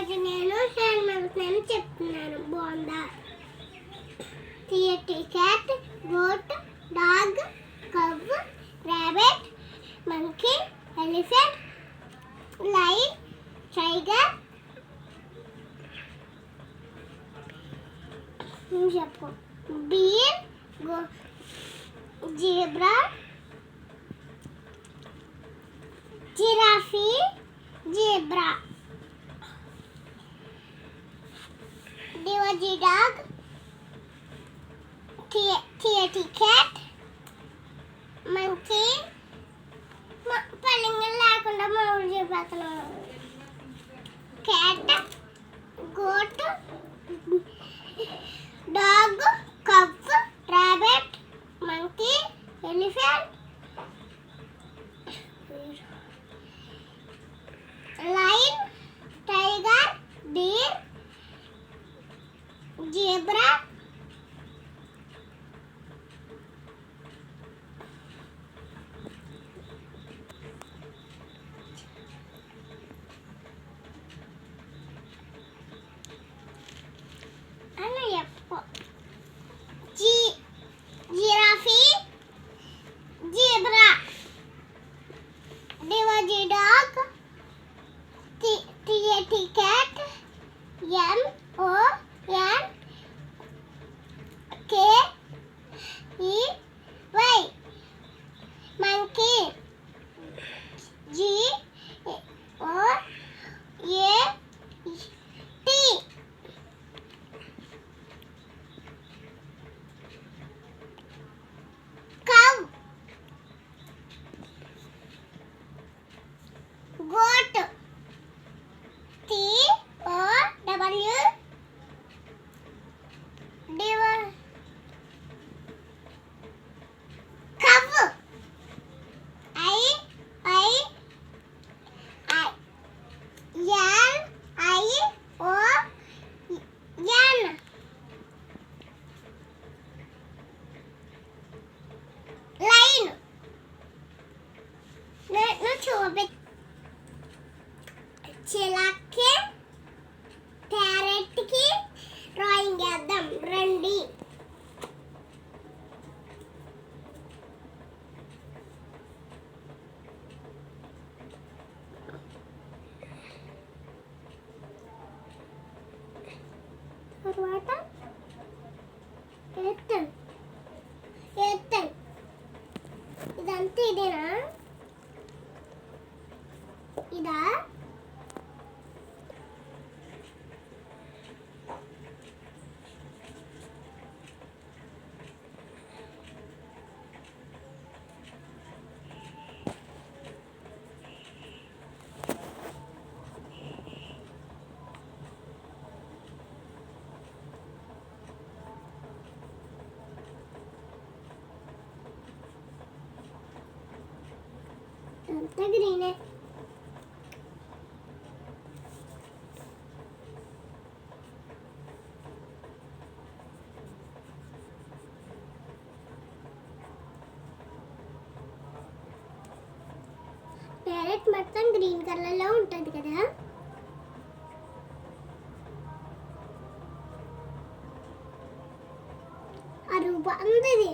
ఈరోజు నేను animals name చెప్తున్నాను. బాగుందా? Cat, goat, dog, cow, rabbit, monkey, elephant, lion, tiger. చెప్పు. బీర్, జీబ్రా, జిరాఫీ, జీబ్రా, డివజీ డాగ్, క్యాట్, మంకీ. పళ్ళంగా లేకుండా మామూలు చెప్పేస్తున్నాను. Cat, goat, dog, cow, rabbit, monkey, elephant, lion, tiger, deer, zebra, giraffe, zebra, డివజీ dog, cat, MONKEY, monkey, GOAT, cow, goat, cow, lion. చూపి. చిలక్కి, ప్యారెట్కి drawing వేద్దాం రండి. తర్వాత ఎత్తండి. ఇదంతా ఇదేనా? ఇదా? అంతా గ్రీనే. ప్యారెట్ మొత్తం గ్రీన్ కలర్లో ఉంటుంది కదా. అరుగు బాగుంది.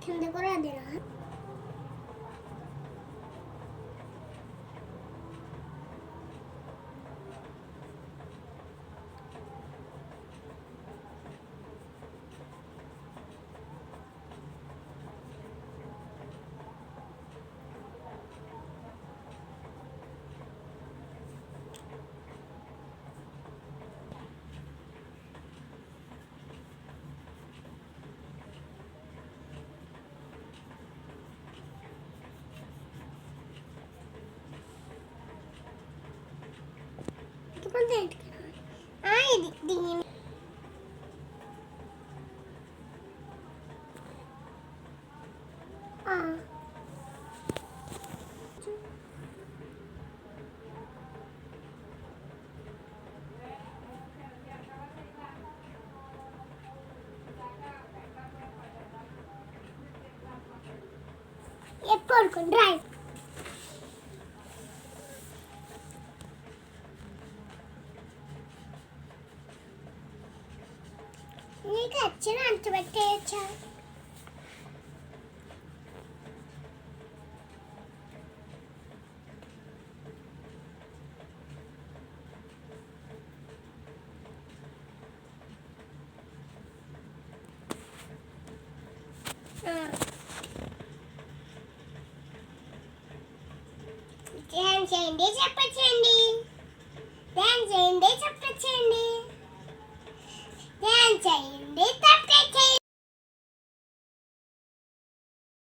కింద కూడా అదేనా? ఇది దీని ఎప్పుడు డ్రైవ్ నీకు వచ్చిన అంత పెట్టేయచ్చా డ్యాన్స్ చేయండి చెప్పచ్చండి డ్యాన్స్ చేయండి చెప్పచ్చండి డ్యాన్స్ చేయండి తప్పేయండి